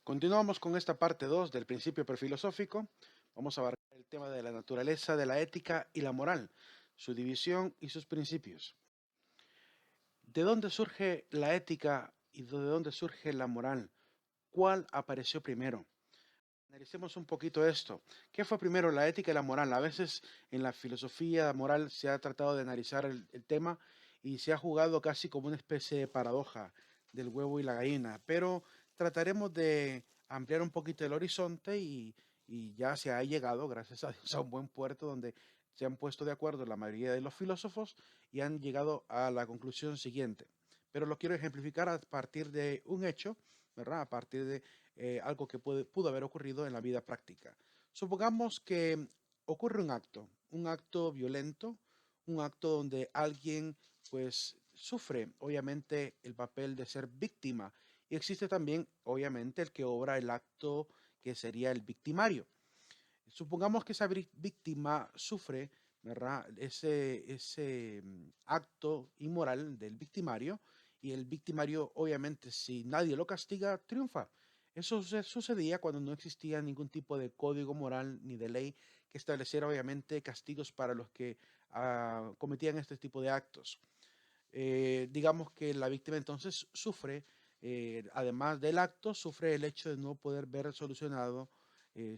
Continuamos con esta parte 2 del principio prefilosófico. Vamos a abarcar el tema de la naturaleza de la ética y la moral, su división y sus principios. ¿De dónde surge la ética y de dónde surge la moral? ¿Cuál apareció primero? Analicemos un poquito esto. ¿Qué fue primero, la ética y la moral? A veces en la filosofía moral se ha tratado de analizar el tema y se ha jugado casi como una especie de paradoja del huevo y la gallina, pero trataremos de ampliar un poquito el horizonte y ya se ha llegado, gracias a Dios, a un buen puerto donde se han puesto de acuerdo la mayoría de los filósofos y han llegado a la conclusión siguiente. Pero lo quiero ejemplificar a partir de un hecho, ¿verdad? A partir de algo que pudo haber ocurrido en la vida práctica. Supongamos que ocurre un acto violento, un acto donde alguien pues sufre obviamente el papel de ser víctima y existe también obviamente el que obra el acto que sería el victimario. Supongamos que esa víctima sufre, ¿verdad? Ese acto inmoral del victimario y el victimario, obviamente, si nadie lo castiga, triunfa. Eso sucedía cuando no existía ningún tipo de código moral ni de ley que estableciera, obviamente, castigos para los que cometían este tipo de actos. Digamos que la víctima entonces sufre, además del acto, sufre el hecho de no poder ver solucionado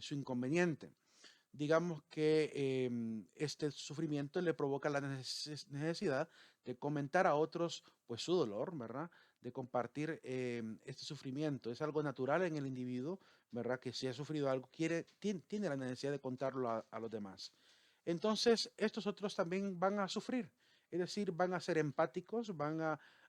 su inconveniente. Digamos que este sufrimiento le provoca la necesidad de comentar a otros pues su dolor, ¿verdad? De compartir este sufrimiento. Es algo natural en el individuo, ¿verdad? Que si ha sufrido algo, tiene la necesidad de contarlo a los demás. Entonces, estos otros también van a sufrir, es decir, van a ser empáticos,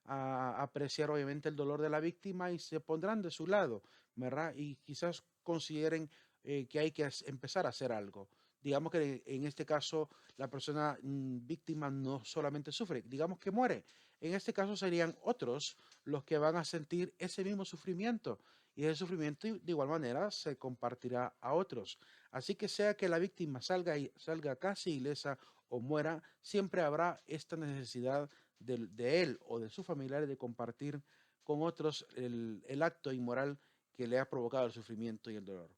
a apreciar obviamente el dolor de la víctima y se pondrán de su lado, ¿verdad? Y quizás consideren que hay que empezar a hacer algo. Digamos que en este caso la persona víctima no solamente sufre, digamos que muere. En este caso serían otros los que van a sentir ese mismo sufrimiento y ese sufrimiento de igual manera se compartirá a otros. Así que sea que la víctima salga casi ilesa o muera, siempre habrá esta necesidad de él o de su familiar de compartir con otros el acto inmoral que le ha provocado el sufrimiento y el dolor.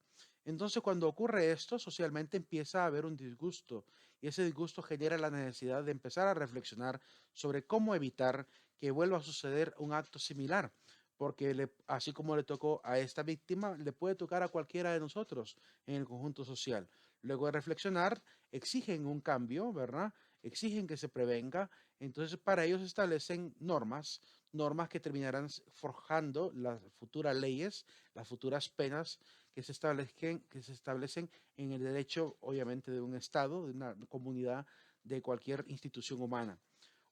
Entonces, cuando ocurre esto, socialmente empieza a haber un disgusto y ese disgusto genera la necesidad de empezar a reflexionar sobre cómo evitar que vuelva a suceder un acto similar, porque así como le tocó a esta víctima, le puede tocar a cualquiera de nosotros en el conjunto social. Luego de reflexionar, exigen un cambio, ¿verdad? Exigen que se prevenga. Entonces, para ellos establecen normas que terminarán forjando las futuras leyes, las futuras penas que se establecen en el derecho, obviamente, de un Estado, de una comunidad, de cualquier institución humana.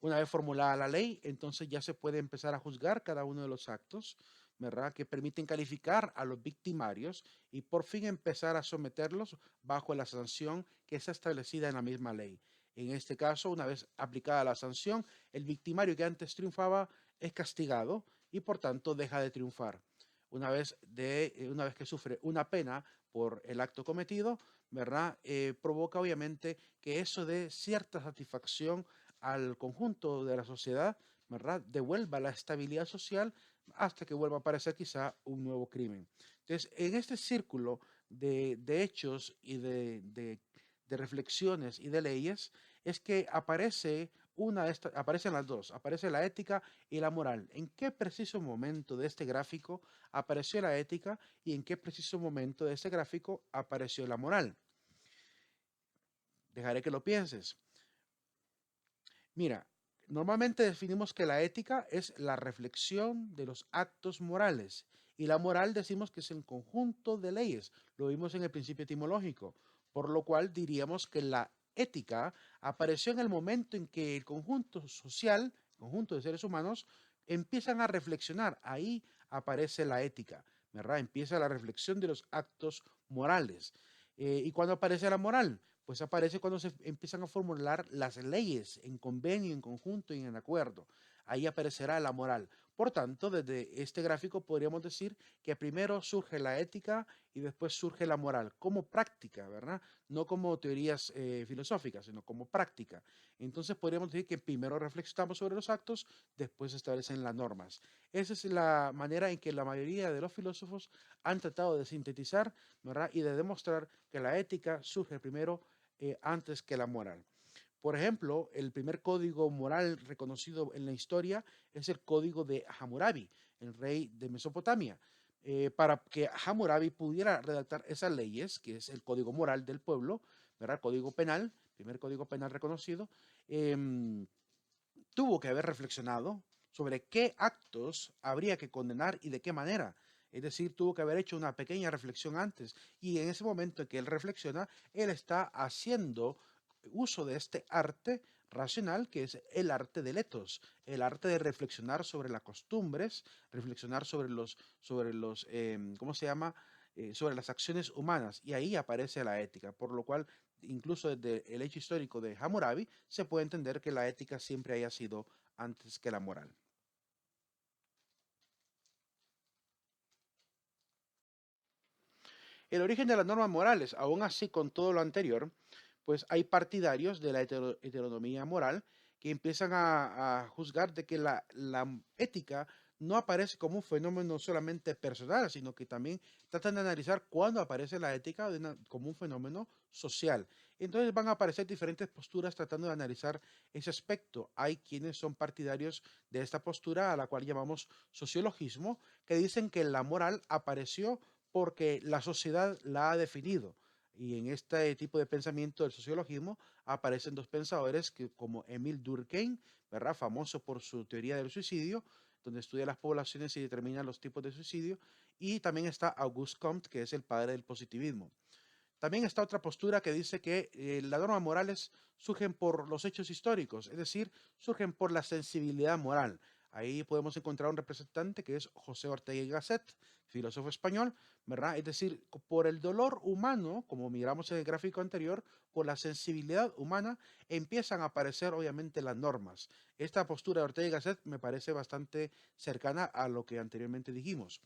Una vez formulada la ley, entonces ya se puede empezar a juzgar cada uno de los actos, ¿verdad? Que permiten calificar a los victimarios y por fin empezar a someterlos bajo la sanción que está establecida en la misma ley. En este caso, una vez aplicada la sanción, el victimario que antes triunfaba es castigado y por tanto deja de triunfar. Una vez que sufre una pena por el acto cometido, ¿verdad? Provoca obviamente que eso dé cierta satisfacción al conjunto de la sociedad, ¿verdad? Devuelva la estabilidad social hasta que vuelva a aparecer quizá un nuevo crimen. Entonces, en este círculo de hechos y de reflexiones y de leyes, es que aparecen las dos, aparece la ética y la moral. ¿En qué preciso momento de este gráfico apareció la ética y en qué preciso momento de este gráfico apareció la moral? Dejaré que lo pienses. Mira, normalmente definimos que la ética es la reflexión de los actos morales y la moral decimos que es el conjunto de leyes. Lo vimos en el principio etimológico, por lo cual diríamos que la ética apareció en el momento en que el conjunto social, el conjunto de seres humanos, empiezan a reflexionar. Ahí aparece la ética, ¿verdad? Empieza la reflexión de los actos morales. ¿Y cuándo aparece la moral? Pues aparece cuando se empiezan a formular las leyes en convenio, en conjunto y en acuerdo. Ahí aparecerá la moral. Por tanto, desde este gráfico podríamos decir que primero surge la ética y después surge la moral, como práctica, ¿verdad? No como teorías filosóficas, sino como práctica. Entonces podríamos decir que primero reflexionamos sobre los actos, después se establecen las normas. Esa es la manera en que la mayoría de los filósofos han tratado de sintetizar, ¿verdad? Y de demostrar que la ética surge primero antes que la moral. Por ejemplo, el primer código moral reconocido en la historia es el código de Hammurabi, el rey de Mesopotamia. Para que Hammurabi pudiera redactar esas leyes, que es el código moral del pueblo, ¿verdad? Código penal, primer código penal reconocido, em, tuvo que haber reflexionado sobre qué actos habría que condenar y de qué manera. Es decir, tuvo que haber hecho una pequeña reflexión antes. Y en ese momento en que él reflexiona, él está haciendo uso de este arte racional que es el arte del ethos, el arte de reflexionar sobre las costumbres, reflexionar sobre los ¿cómo se llama? Sobre las acciones humanas. Y ahí aparece la ética, por lo cual incluso desde el hecho histórico de Hammurabi, se puede entender que la ética siempre haya sido antes que la moral. El origen de las normas morales, aún así con todo lo anterior, pues hay partidarios de la heteronomía moral que empiezan a juzgar de que la ética no aparece como un fenómeno solamente personal, sino que también tratan de analizar cuándo aparece la ética como un fenómeno social. Entonces van a aparecer diferentes posturas tratando de analizar ese aspecto. Hay quienes son partidarios de esta postura, a la cual llamamos sociologismo, que dicen que la moral apareció porque la sociedad la ha definido. Y en este tipo de pensamiento del sociologismo aparecen dos pensadores que, como Emile Durkheim, ¿verdad? Famoso por su teoría del suicidio, donde estudia las poblaciones y determina los tipos de suicidio, y también está Auguste Comte, que es el padre del positivismo. También está otra postura que dice que las normas morales surgen por los hechos históricos, es decir, surgen por la sensibilidad moral. Ahí podemos encontrar un representante que es José Ortega y Gasset, filósofo español, ¿verdad? Es decir, por el dolor humano, como miramos en el gráfico anterior, por la sensibilidad humana, empiezan a aparecer obviamente las normas. Esta postura de Ortega y Gasset me parece bastante cercana a lo que anteriormente dijimos.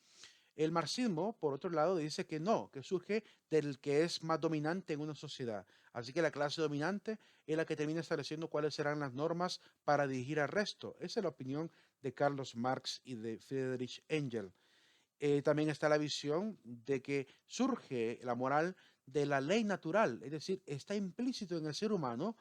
El marxismo, por otro lado, dice que no, que surge del que es más dominante en una sociedad. Así que la clase dominante es la que termina estableciendo cuáles serán las normas para dirigir al resto. Esa es la opinión de Carlos Marx y de Friedrich Engels. También está la visión de que surge la moral de la ley natural, es decir, está implícito en el ser humano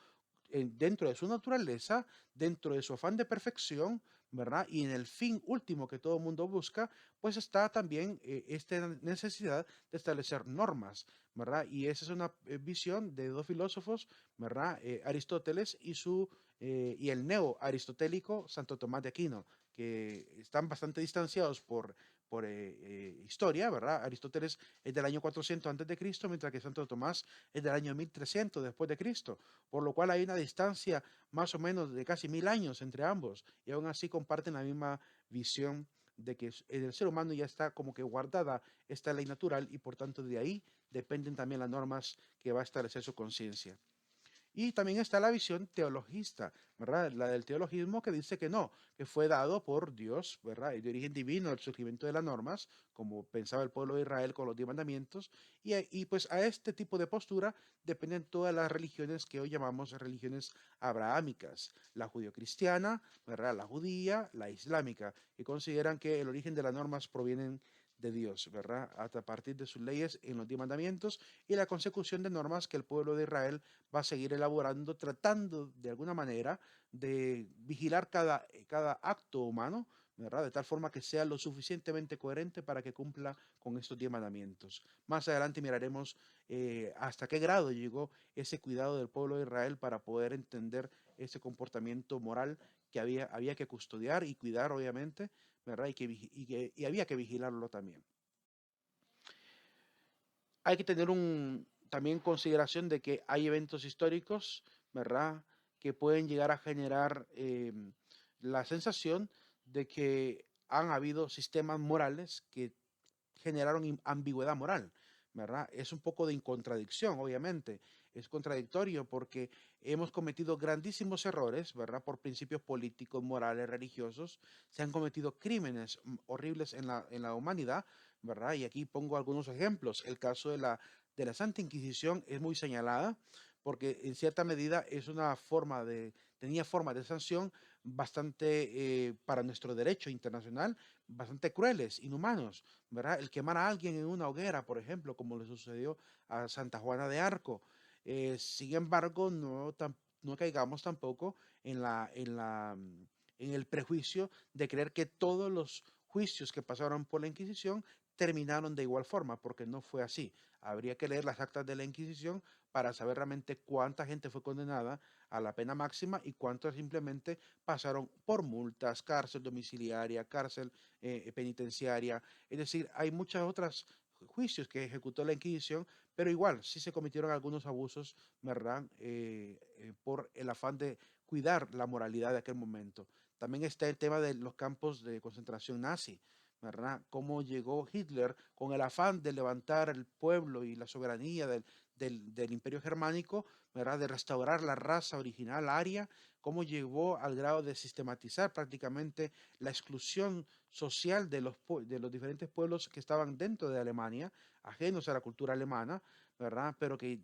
dentro de su naturaleza, dentro de su afán de perfección, ¿verdad? Y en el fin último que todo mundo busca, pues está también esta necesidad de establecer normas, ¿verdad? Y esa es una visión de dos filósofos, ¿verdad? Aristóteles y el neo-aristotélico Santo Tomás de Aquino, que están bastante distanciados por historia, ¿verdad? Aristóteles es del año 400 antes de Cristo, mientras que Santo Tomás es del año 1300 después de Cristo, por lo cual hay una distancia más o menos de casi 1000 años entre ambos, y aún así comparten la misma visión de que en el ser humano ya está como que guardada esta ley natural y por tanto de ahí dependen también las normas que va a establecer su conciencia. Y también está la visión teologista, ¿verdad? La del teologismo que dice que no, que fue dado por Dios, ¿verdad? De origen divino el surgimiento de las normas, como pensaba el pueblo de Israel con los 10 mandamientos. Y pues a este tipo de postura dependen todas las religiones que hoy llamamos religiones abrahámicas, la judio-cristiana, ¿verdad? La judía, la islámica, que consideran que el origen de las normas provienen de Dios, ¿verdad? A partir de sus leyes en los 10 mandamientos y la consecución de normas que el pueblo de Israel va a seguir elaborando, tratando de alguna manera de vigilar cada acto humano, ¿verdad? De tal forma que sea lo suficientemente coherente para que cumpla con estos 10 mandamientos. Más adelante miraremos hasta qué grado llegó ese cuidado del pueblo de Israel para poder entender ese comportamiento moral que había que custodiar y cuidar, obviamente, ¿verdad? Y había que vigilarlo también. Hay que tener también consideración de que hay eventos históricos, ¿verdad? Que pueden llegar a generar la sensación de que han habido sistemas morales que generaron ambigüedad moral, ¿verdad? Es un poco de contradicción, obviamente. Es contradictorio porque hemos cometido grandísimos errores, ¿verdad? Por principios políticos, morales, religiosos. Se han cometido crímenes horribles en la humanidad, ¿verdad? Y aquí pongo algunos ejemplos. El caso de la Santa Inquisición es muy señalada porque en cierta medida es una forma tenía forma de sanción bastante, para nuestro derecho internacional, bastante crueles, inhumanos, ¿verdad? El quemar a alguien en una hoguera, por ejemplo, como le sucedió a Santa Juana de Arco. Sin embargo, no caigamos tampoco en el prejuicio de creer que todos los juicios que pasaron por la Inquisición terminaron de igual forma, porque no fue así. Habría que leer las actas de la Inquisición para saber realmente cuánta gente fue condenada a la pena máxima y cuántos simplemente pasaron por multas, cárcel domiciliaria, cárcel penitenciaria. Es decir, hay muchas otras juicios que ejecutó la Inquisición, pero igual sí se cometieron algunos abusos, ¿verdad? Por el afán de cuidar la moralidad de aquel momento. También está el tema de los campos de concentración nazi, ¿verdad? Cómo llegó Hitler con el afán de levantar el pueblo y la soberanía del Imperio Germánico, ¿verdad? De restaurar la raza original aria, cómo llegó al grado de sistematizar prácticamente la exclusión social de los diferentes pueblos que estaban dentro de Alemania, ajenos a la cultura alemana, ¿verdad? Pero que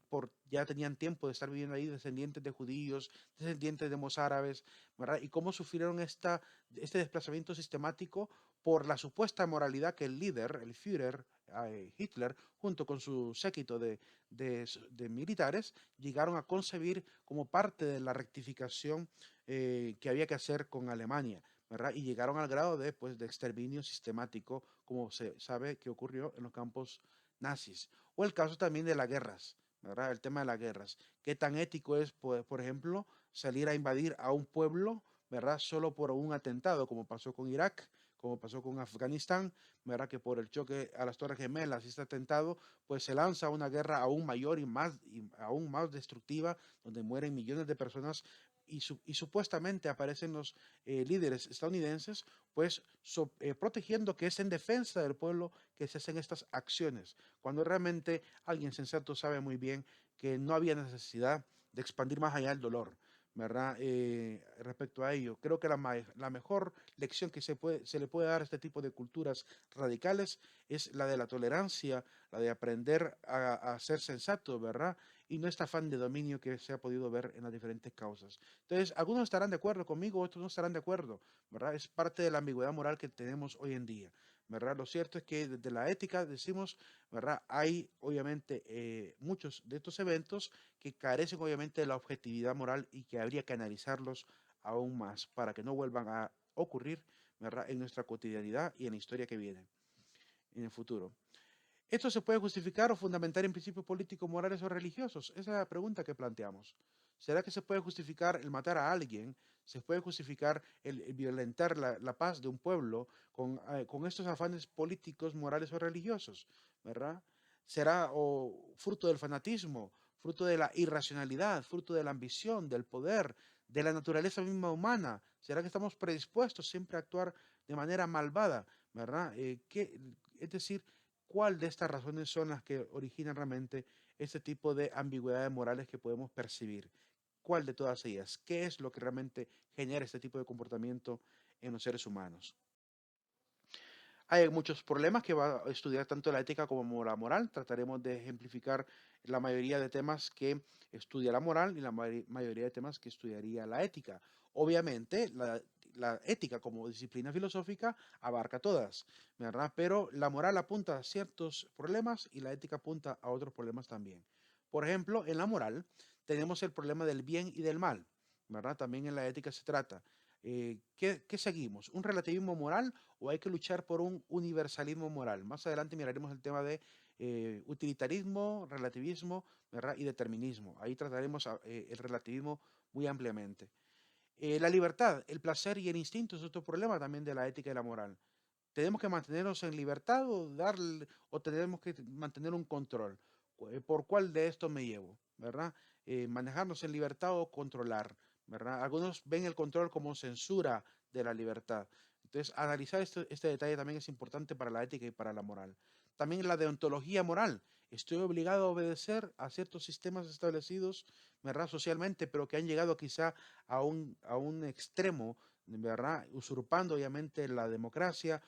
ya tenían tiempo de estar viviendo ahí, descendientes de judíos, descendientes de mozárabes, ¿verdad? Y cómo sufrieron este desplazamiento sistemático por la supuesta moralidad que el líder, el Führer, Hitler, junto con su séquito de militares, llegaron a concebir como parte de la rectificación que había que hacer con Alemania, ¿verdad? Y llegaron al grado pues, de exterminio sistemático, como se sabe que ocurrió en los campos nazis. O el caso también de las guerras, ¿verdad? El tema de las guerras. ¿Qué tan ético es, por ejemplo, salir a invadir a un pueblo, ¿verdad? Solo por un atentado, como pasó con Irak, como pasó con Afganistán, ¿verdad? Que por el choque a las Torres Gemelas y este atentado, pues se lanza una guerra aún mayor y aún más destructiva, donde mueren millones de personas y supuestamente aparecen los líderes estadounidenses, pues protegiendo que es en defensa del pueblo que se hacen estas acciones, cuando realmente alguien sensato sabe muy bien que no había necesidad de expandir más allá el dolor, ¿verdad? Respecto a ello, creo que la mejor lección que se le puede dar a este tipo de culturas radicales es la de la tolerancia, la de aprender a ser sensato, ¿verdad? Y no este afán de dominio que se ha podido ver en las diferentes causas. Entonces, algunos estarán de acuerdo conmigo, otros no estarán de acuerdo, ¿verdad? Es parte de la ambigüedad moral que tenemos hoy en día, ¿verdad? Lo cierto es que desde la ética decimos, ¿verdad? Hay obviamente muchos de estos eventos que carecen obviamente de la objetividad moral y que habría que analizarlos aún más para que no vuelvan a ocurrir, ¿verdad? En nuestra cotidianidad y en la historia que viene, en el futuro. ¿Esto se puede justificar o fundamentar en principios políticos, morales o religiosos? Esa es la pregunta que planteamos. ¿Será que se puede justificar el matar a alguien? ¿Se puede justificar el violentar la paz de un pueblo con estos afanes políticos, morales o religiosos? ¿Verdad? ¿Será fruto del fanatismo, fruto de la irracionalidad, fruto de la ambición, del poder, de la naturaleza misma humana? ¿Será que estamos predispuestos siempre a actuar de manera malvada? ¿Verdad? Es decir, ¿cuál de estas razones son las que originan realmente este tipo de ambigüedades morales que podemos percibir? ¿Cuál de todas ellas? ¿Qué es lo que realmente genera este tipo de comportamiento en los seres humanos? Hay muchos problemas que va a estudiar tanto la ética como la moral. Trataremos de ejemplificar la mayoría de temas que estudia la moral y la mayoría de temas que estudiaría la ética. Obviamente, la ética como disciplina filosófica abarca todas, ¿verdad? Pero la moral apunta a ciertos problemas y la ética apunta a otros problemas también. Por ejemplo, en la moral tenemos el problema del bien y del mal, ¿verdad? También en la ética se trata. ¿Qué seguimos? ¿Un relativismo moral o hay que luchar por un universalismo moral? Más adelante miraremos el tema de utilitarismo, relativismo, ¿verdad? Y determinismo. Ahí trataremos el relativismo muy ampliamente. La libertad, el placer y el instinto es otro problema también de la ética y la moral. ¿Tenemos que mantenernos en libertad o tenemos que mantener un control? ¿Por cuál de estos me llevo? ¿Verdad? Manejarnos en libertad o controlar, ¿verdad? Algunos ven el control como censura de la libertad. Entonces, analizar este detalle también es importante para la ética y para la moral. También la deontología moral. Estoy obligado a obedecer a ciertos sistemas establecidos, ¿verdad? Socialmente, pero que han llegado quizá a un extremo, ¿verdad? Usurpando obviamente la democracia,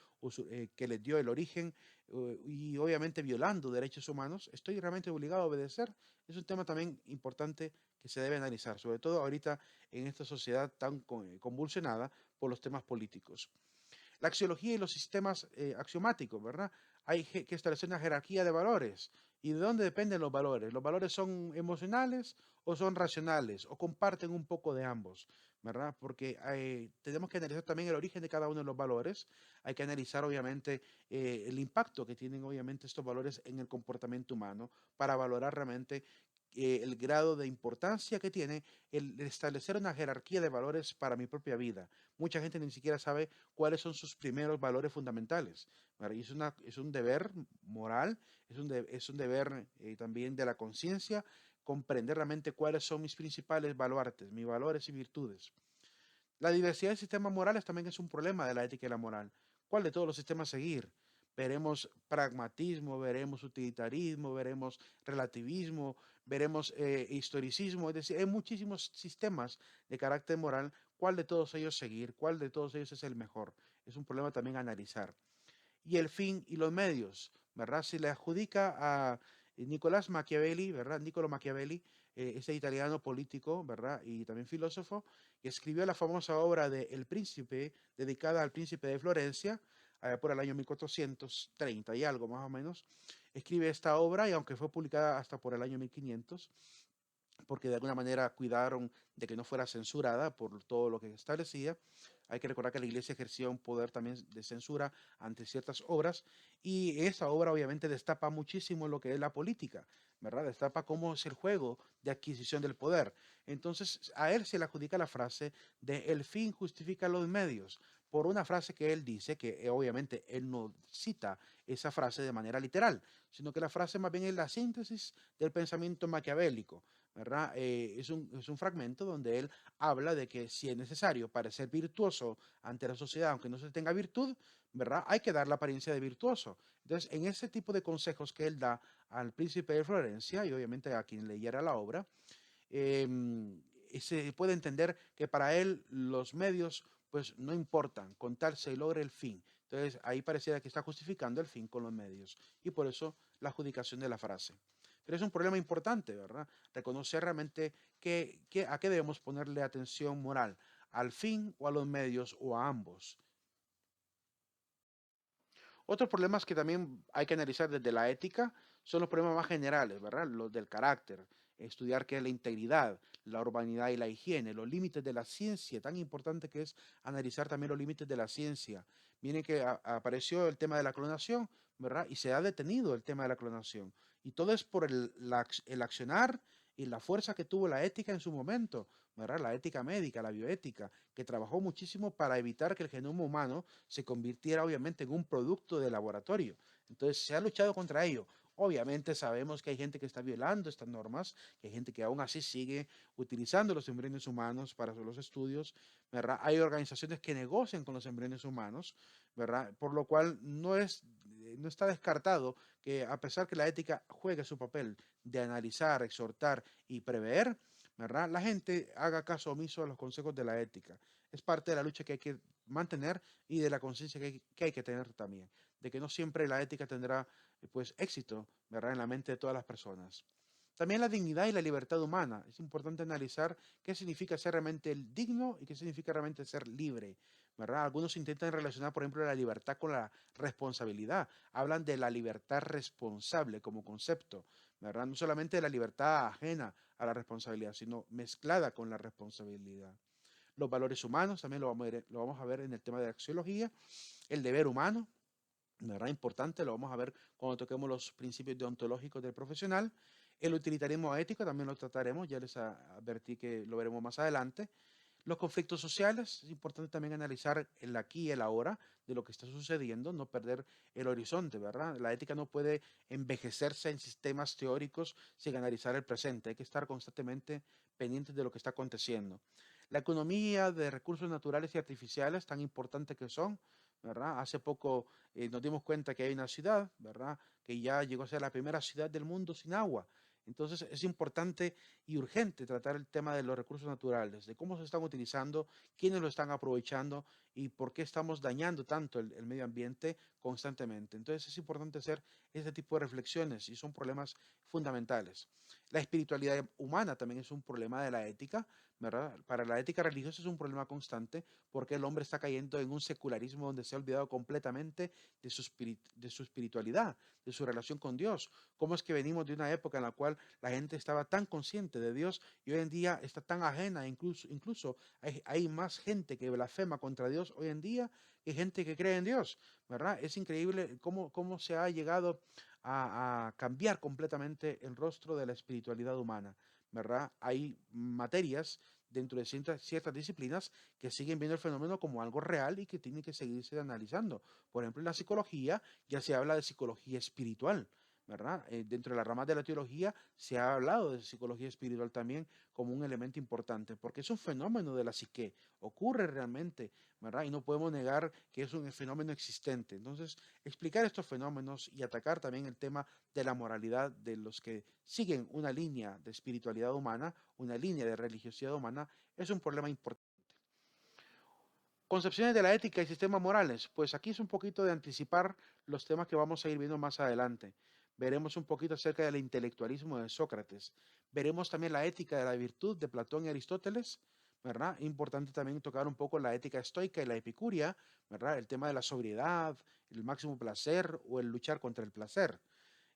que les dio el origen y obviamente violando derechos humanos. ¿Estoy realmente obligado a obedecer? Es un tema también importante que se debe analizar, sobre todo ahorita en esta sociedad tan convulsionada por los temas políticos. La axiología y los sistemas axiomáticos, ¿verdad? Hay que establecer una jerarquía de valores. ¿Y de dónde dependen los valores? ¿Los valores son emocionales o son racionales o comparten un poco de ambos? ¿Verdad? Porque tenemos que analizar también el origen de cada uno de los valores. Hay que analizar, obviamente, el impacto que tienen, obviamente, estos valores en el comportamiento humano para valorar realmente el grado de importancia que tiene el establecer una jerarquía de valores para mi propia vida. Mucha gente ni siquiera sabe cuáles son sus primeros valores fundamentales. ¿Verdad? Y es un deber moral, es un deber también de la conciencia, comprender realmente cuáles son mis principales baluartes, mis valores y virtudes. La diversidad de sistemas morales también es un problema de la ética y la moral. ¿Cuál de todos los sistemas seguir? Veremos pragmatismo, veremos utilitarismo, veremos relativismo, veremos historicismo, es decir, hay muchísimos sistemas de carácter moral. ¿Cuál de todos ellos seguir? ¿Cuál de todos ellos es el mejor? Es un problema también a analizar. Y el fin y los medios, ¿verdad? Se le adjudica a Nicolás Machiavelli, ¿verdad? Niccolo Machiavelli, ese italiano político, ¿verdad? Y también filósofo, que escribió la famosa obra de El Príncipe, dedicada al príncipe de Florencia, por el año 1430 y algo más o menos. Escribe esta obra y aunque fue publicada hasta por el año 1500, porque de alguna manera cuidaron de que no fuera censurada por todo lo que establecía. Hay que recordar que la iglesia ejercía un poder también de censura ante ciertas obras y esa obra obviamente destapa muchísimo lo que es la política, ¿verdad? Destapa cómo es el juego de adquisición del poder. Entonces a él se le adjudica la frase de el fin justifica los medios, por una frase que él dice, que obviamente él no cita esa frase de manera literal, sino que la frase más bien es la síntesis del pensamiento maquiavélico. ¿Verdad? Es un fragmento donde él habla de que si es necesario para ser virtuoso ante la sociedad, aunque no se tenga virtud, ¿verdad? Hay que dar la apariencia de virtuoso. Entonces, en ese tipo de consejos que él da al príncipe de Florencia y obviamente a quien leyera la obra, se puede entender que para él los medios pues no importan, con tal se logre el fin. Entonces, ahí pareciera que está justificando el fin con los medios y por eso la adjudicación de la frase. Pero es un problema importante, ¿verdad? Reconocer realmente a qué debemos ponerle atención moral, al fin o a los medios o a ambos. Otros problemas que también hay que analizar desde la ética son los problemas más generales, ¿verdad? Los del carácter, estudiar qué es la integridad, la urbanidad y la higiene, los límites de la ciencia, tan importante que es analizar también los límites de la ciencia. Miren que apareció el tema de la clonación, ¿verdad? Y se ha detenido el tema de la clonación. Y todo es por el accionar y la fuerza que tuvo la ética en su momento, ¿verdad? La ética médica, la bioética, que trabajó muchísimo para evitar que el genoma humano se convirtiera obviamente en un producto de laboratorio. Entonces se ha luchado contra ello. Obviamente sabemos que hay gente que está violando estas normas, que hay gente que aún así sigue utilizando los embriones humanos para los estudios, ¿verdad? Hay organizaciones que negocian con los embriones humanos, ¿verdad? Por lo cual no está descartado que a pesar que la ética juegue su papel de analizar, exhortar y prever, ¿verdad? La gente haga caso omiso a los consejos de la ética. Es parte de la lucha que hay que mantener y de la conciencia que hay que tener también, de que no siempre la ética tendrá pues éxito, ¿verdad? En la mente de todas las personas. También la dignidad y la libertad humana. Es importante analizar qué significa ser realmente el digno y qué significa realmente ser libre, ¿verdad? Algunos intentan relacionar, por ejemplo, la libertad con la responsabilidad. Hablan de la libertad responsable como concepto, ¿verdad? No solamente de la libertad ajena a la responsabilidad, sino mezclada con la responsabilidad. Los valores humanos también lo vamos a ver en el tema de la axiología. El deber humano, ¿verdad? Importante, lo vamos a ver cuando toquemos los principios deontológicos del profesional. El utilitarismo ético también lo trataremos, ya les advertí que lo veremos más adelante. Los conflictos sociales, es importante también analizar el aquí y el ahora de lo que está sucediendo, no perder el horizonte, ¿verdad? La ética no puede envejecerse en sistemas teóricos sin analizar el presente, hay que estar constantemente pendientes de lo que está aconteciendo. La economía de recursos naturales y artificiales, tan importante que son, ¿verdad? Hace poco nos dimos cuenta que hay una ciudad, ¿verdad? Que ya llegó a ser la primera ciudad del mundo sin agua. Entonces es importante y urgente tratar el tema de los recursos naturales, de cómo se están utilizando, quiénes lo están aprovechando y por qué estamos dañando tanto el medio ambiente constantemente. Entonces es importante hacer ese tipo de reflexiones y son problemas fundamentales. La espiritualidad humana también es un problema de la ética, ¿verdad? Para la ética religiosa es un problema constante porque el hombre está cayendo en un secularismo donde se ha olvidado completamente de su espiritualidad, de su relación con Dios. ¿Cómo es que venimos de una época en la cual la gente estaba tan consciente de Dios y hoy en día está tan ajena? Incluso hay más gente que blasfema contra Dios hoy en día que gente que cree en Dios, ¿verdad? Es increíble cómo se ha llegado a cambiar completamente el rostro de la espiritualidad humana, ¿verdad? Hay materias dentro de ciertas disciplinas que siguen viendo el fenómeno como algo real y que tiene que seguirse analizando. Por ejemplo, en la psicología ya se habla de psicología espiritual, ¿verdad? Dentro de la rama de la teología se ha hablado de psicología espiritual también como un elemento importante, porque es un fenómeno de la psique, ocurre realmente, ¿verdad? Y no podemos negar que es un fenómeno existente. Entonces, explicar estos fenómenos y atacar también el tema de la moralidad de los que siguen una línea de espiritualidad humana, una línea de religiosidad humana, es un problema importante. Concepciones de la ética y sistemas morales. Pues aquí es un poquito de anticipar los temas que vamos a ir viendo más adelante. Veremos un poquito acerca del intelectualismo de Sócrates. Veremos también la ética de la virtud de Platón y Aristóteles, ¿verdad? Importante también tocar un poco la ética estoica y la epicuria, ¿verdad? El tema de la sobriedad, el máximo placer o el luchar contra el placer.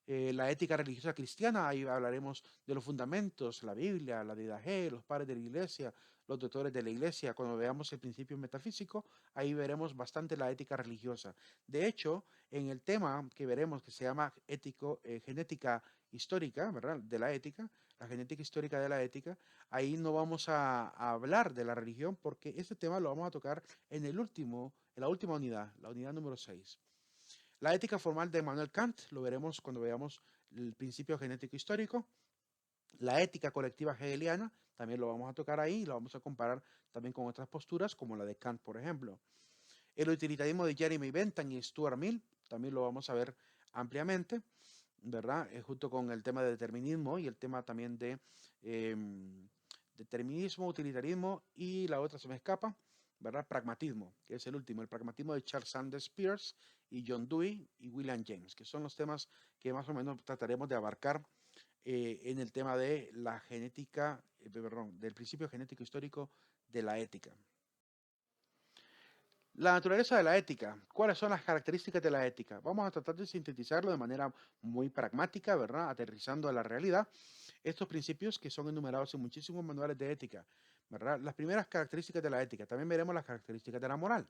La ética religiosa cristiana, ahí hablaremos de los fundamentos, la Biblia, la Didache, los padres de la iglesia, los doctores de la iglesia. Cuando veamos el principio metafísico, ahí veremos bastante la ética religiosa. De hecho, en el tema que veremos que se llama genética histórica, ¿verdad? De la ética, la genética histórica de la ética, ahí no vamos a hablar de la religión porque este tema lo vamos a tocar en la última unidad, la unidad número 6. La ética formal de Immanuel Kant, lo veremos cuando veamos el principio genético histórico. La ética colectiva hegeliana, también lo vamos a tocar ahí, lo vamos a comparar también con otras posturas, como la de Kant, por ejemplo. El utilitarismo de Jeremy Bentham y Stuart Mill, también lo vamos a ver ampliamente, ¿verdad? Junto con el tema de determinismo y el tema también de determinismo, utilitarismo y la otra se me escapa, ¿verdad? Pragmatismo, que es el último, el pragmatismo de Charles Sanders Peirce y John Dewey y William James, que son los temas que más o menos trataremos de abarcar en el tema de la genética, perdón, del principio genético histórico de la ética. La naturaleza de la ética. ¿Cuáles son las características de la ética? Vamos a tratar de sintetizarlo de manera muy pragmática, ¿verdad? Aterrizando a la realidad. Estos principios que son enumerados en muchísimos manuales de ética, ¿verdad? Las primeras características de la ética. También veremos las características de la moral.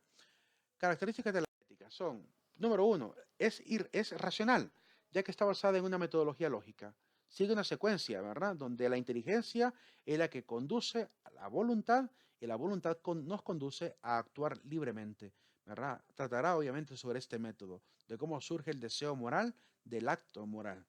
Características de la ética son, número uno, es racional, ya que está basada en una metodología lógica. Sigue una secuencia, ¿verdad? Donde la inteligencia es la que conduce a la voluntad y la voluntad nos conduce a actuar libremente, ¿verdad? Tratará obviamente sobre este método, de cómo surge el deseo moral del acto moral.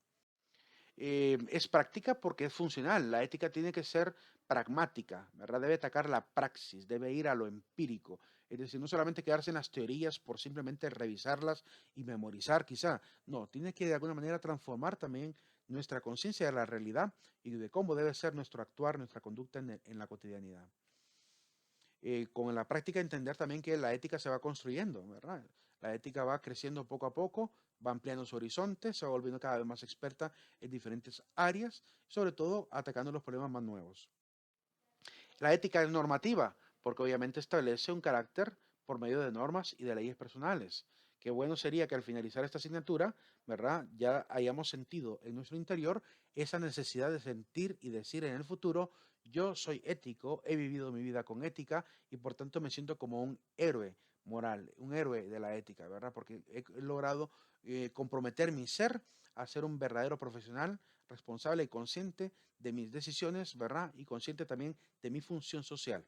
Es práctica porque es funcional. La ética tiene que ser pragmática, ¿verdad? Debe atacar la praxis, debe ir a lo empírico. Es decir, no solamente quedarse en las teorías por simplemente revisarlas y memorizar quizá. No, tiene que de alguna manera transformar también nuestra conciencia de la realidad y de cómo debe ser nuestro actuar, nuestra conducta en la cotidianidad. Con la práctica entender también que la ética se va construyendo, ¿verdad? La ética va creciendo poco a poco, va ampliando su horizonte, se va volviendo cada vez más experta en diferentes áreas, sobre todo atacando los problemas más nuevos. La ética es normativa, porque obviamente establece un carácter por medio de normas y de leyes personales. Qué bueno sería que al finalizar esta asignatura, ¿verdad? Ya hayamos sentido en nuestro interior esa necesidad de sentir y decir en el futuro, yo soy ético, he vivido mi vida con ética y por tanto me siento como un héroe moral, un héroe de la ética, ¿verdad? Porque he logrado comprometer mi ser a ser un verdadero profesional, responsable y consciente de mis decisiones, ¿verdad? Y consciente también de mi función social.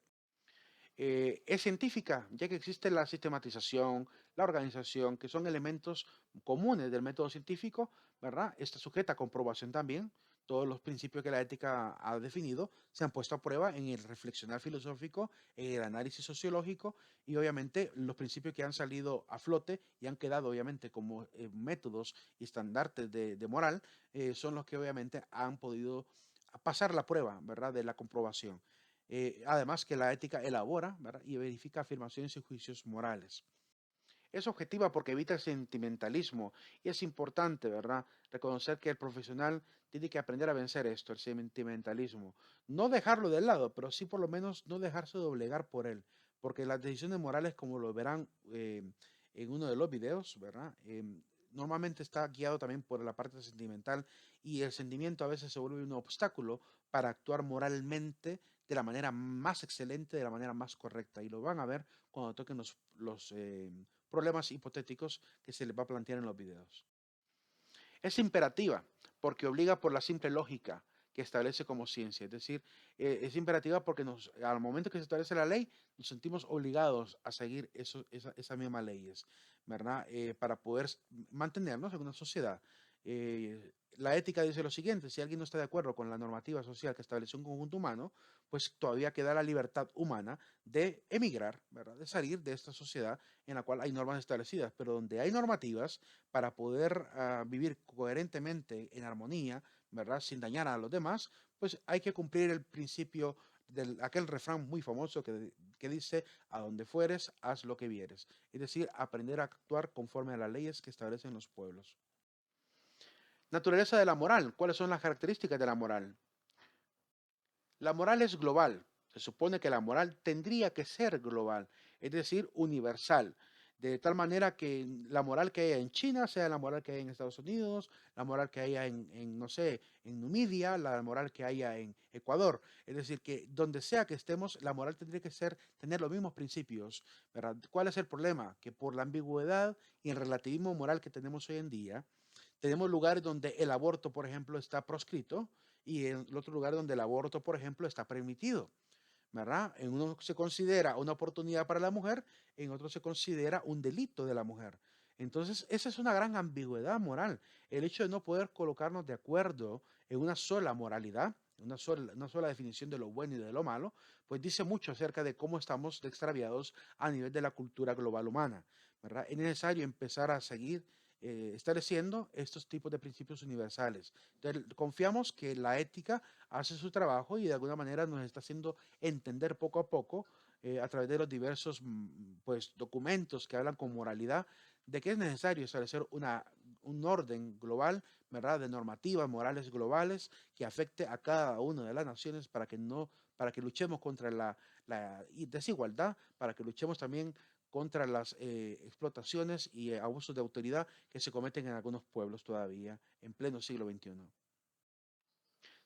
Es científica, ya que existe la sistematización, la organización, que son elementos comunes del método científico, ¿verdad? Está sujeta a comprobación también. Todos los principios que la ética ha definido se han puesto a prueba en el reflexionar filosófico, en el análisis sociológico y obviamente los principios que han salido a flote y han quedado obviamente como métodos y estandartes de moral son los que obviamente han podido pasar la prueba, ¿verdad? De la comprobación. Además que la ética elabora, ¿verdad? Y verifica afirmaciones y juicios morales. Es objetiva porque evita el sentimentalismo y es importante, ¿verdad? Reconocer que el profesional tiene que aprender a vencer esto, el sentimentalismo. No dejarlo de lado, pero sí por lo menos no dejarse doblegar por él, porque las decisiones morales, como lo verán en uno de los videos, ¿verdad? Normalmente está guiado también por la parte sentimental y el sentimiento a veces se vuelve un obstáculo para actuar moralmente de la manera más excelente, de la manera más correcta. Y lo van a ver cuando toquen los problemas hipotéticos que se les va a plantear en los videos. Es imperativa porque obliga por la simple lógica que establece como ciencia. Es decir, es imperativa porque al momento que se establece la ley, nos sentimos obligados a seguir esas mismas leyes, ¿verdad? Para poder mantenernos en una sociedad. La ética dice lo siguiente, si alguien no está de acuerdo con la normativa social que establece un conjunto humano, pues todavía queda la libertad humana de emigrar, ¿verdad? De salir de esta sociedad en la cual hay normas establecidas, pero donde hay normativas para poder vivir coherentemente en armonía, ¿verdad? Sin dañar a los demás, pues hay que cumplir el principio de aquel refrán muy famoso que dice, a donde fueres, haz lo que vieres. Es decir, aprender a actuar conforme a las leyes que establecen los pueblos. Naturaleza de la moral. ¿Cuáles son las características de la moral? La moral es global. Se supone que la moral tendría que ser global, es decir, universal. De tal manera que la moral que haya en China sea la moral que haya en Estados Unidos, la moral que haya no sé, en Numidia, la moral que haya en Ecuador. Es decir, que donde sea que estemos, la moral tendría que tener los mismos principios, ¿verdad? ¿Cuál es el problema? Que por la ambigüedad y el relativismo moral que tenemos hoy en día, tenemos lugares donde el aborto, por ejemplo, está proscrito y en el otro lugar donde el aborto, por ejemplo, está permitido, ¿verdad? En uno se considera una oportunidad para la mujer, en otro se considera un delito de la mujer. Entonces, esa es una gran ambigüedad moral. El hecho de no poder colocarnos de acuerdo en una sola moralidad, una sola definición de lo bueno y de lo malo, pues dice mucho acerca de cómo estamos extraviados a nivel de la cultura global humana, ¿verdad? Es necesario empezar a seguir estableciendo estos tipos de principios universales. Entonces, confiamos que la ética hace su trabajo y de alguna manera nos está haciendo entender poco a poco a través de los diversos pues, documentos que hablan con moralidad de que es necesario establecer un orden global, ¿verdad? De normativas morales globales que afecte a cada una de las naciones para que no, para que luchemos contra la desigualdad, para que luchemos también contra las explotaciones y abusos de autoridad que se cometen en algunos pueblos todavía en pleno siglo XXI.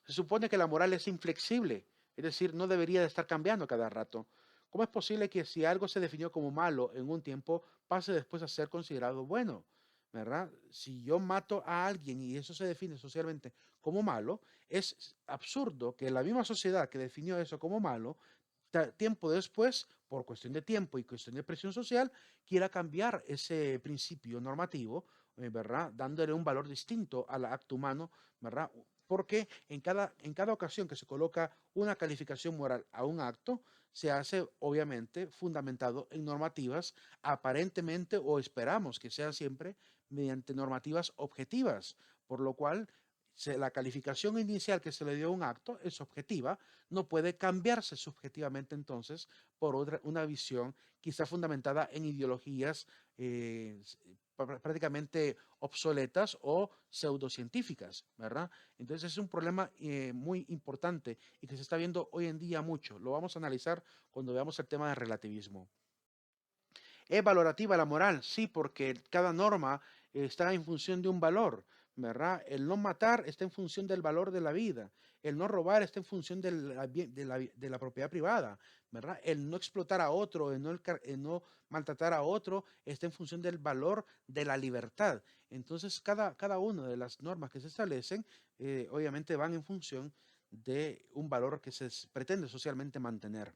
Se supone que la moral es inflexible, es decir, no debería de estar cambiando cada rato. ¿Cómo es posible que si algo se definió como malo en un tiempo, pase después a ser considerado bueno? ¿Verdad? Si yo mato a alguien y eso se define socialmente como malo, es absurdo que la misma sociedad que definió eso como malo, tiempo después, por cuestión de tiempo y cuestión de presión social, quiera cambiar ese principio normativo, ¿verdad? Dándole un valor distinto al acto humano, ¿verdad? Porque en cada ocasión que se coloca una calificación moral a un acto, se hace obviamente fundamentado en normativas aparentemente o esperamos que sea siempre mediante normativas objetivas, por lo cual la calificación inicial que se le dio a un acto es objetiva, no puede cambiarse subjetivamente entonces por una visión quizá fundamentada en ideologías prácticamente obsoletas o pseudocientíficas, ¿verdad? Entonces es un problema muy importante y que se está viendo hoy en día mucho. Lo vamos a analizar cuando veamos el tema del relativismo. ¿Es valorativa la moral? Sí, porque cada norma está en función de un valor, ¿verdad? El no matar está en función del valor de la vida. El no robar está en función de la propiedad privada, ¿verdad? El no explotar a otro, el no maltratar a otro está en función del valor de la libertad. Entonces, cada una de las normas que se establecen, obviamente van en función de un valor que se pretende socialmente mantener.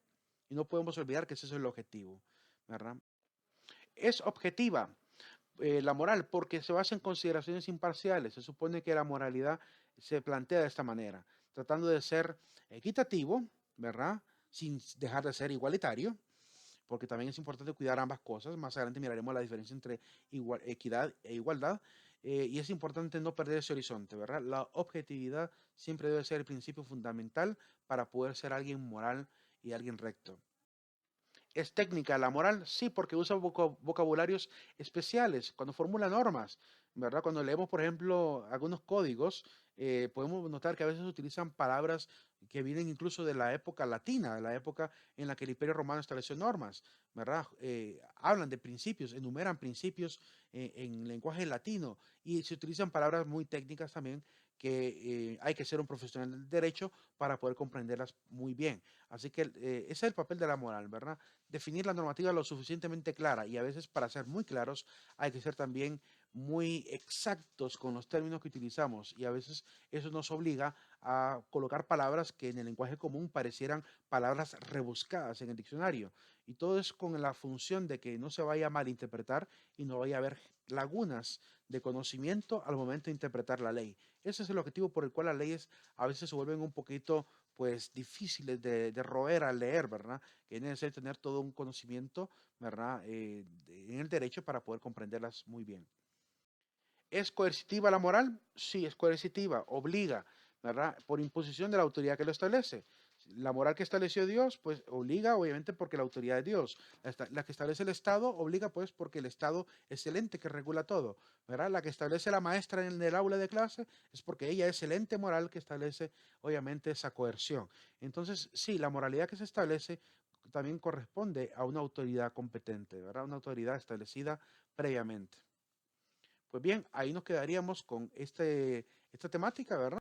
Y no podemos olvidar que ese es el objetivo, ¿verdad? Es objetiva la moral porque se basa en consideraciones imparciales. Se supone que la moralidad se plantea de esta manera, tratando de ser equitativo, ¿verdad? Sin dejar de ser igualitario, porque también es importante cuidar ambas cosas. Más adelante miraremos la diferencia entre equidad e igualdad. Y es importante no perder ese horizonte, ¿verdad? La objetividad siempre debe ser el principio fundamental para poder ser alguien moral y alguien recto. ¿Es técnica la moral? Sí, porque usa vocabularios especiales cuando formula normas, ¿verdad? Cuando leemos, por ejemplo, algunos códigos, podemos notar que a veces utilizan palabras que vienen incluso de la época latina, de la época en la que el Imperio Romano estableció normas, ¿verdad? Hablan de principios, enumeran principios en lenguaje latino y se utilizan palabras muy técnicas también que hay que ser un profesional del derecho para poder comprenderlas muy bien. Así que ese es el papel de la moral, ¿verdad? Definir la normativa lo suficientemente clara y a veces para ser muy claros hay que ser también muy exactos con los términos que utilizamos y a veces eso nos obliga a colocar palabras que en el lenguaje común parecieran palabras rebuscadas en el diccionario y todo es con la función de que no se vaya a malinterpretar y no vaya a haber lagunas de conocimiento al momento de interpretar la ley. Ese es el objetivo por el cual las leyes a veces se vuelven un poquito pues difíciles de roer al leer, ¿verdad? Que es necesario tener todo un conocimiento, ¿verdad? En el derecho para poder comprenderlas muy bien. ¿Es coercitiva la moral? Sí, es coercitiva, obliga, ¿verdad? Por imposición de la autoridad que lo establece. La moral que estableció Dios, pues obliga, obviamente, porque la autoridad de Dios. La que establece el Estado, obliga, pues, porque el Estado es el ente que regula todo, ¿verdad? La que establece la maestra en el aula de clase es porque ella es el ente moral que establece, obviamente, esa coerción. Entonces, sí, la moralidad que se establece también corresponde a una autoridad competente, ¿verdad? Una autoridad establecida previamente. Pues bien, ahí nos quedaríamos con esta temática, ¿verdad?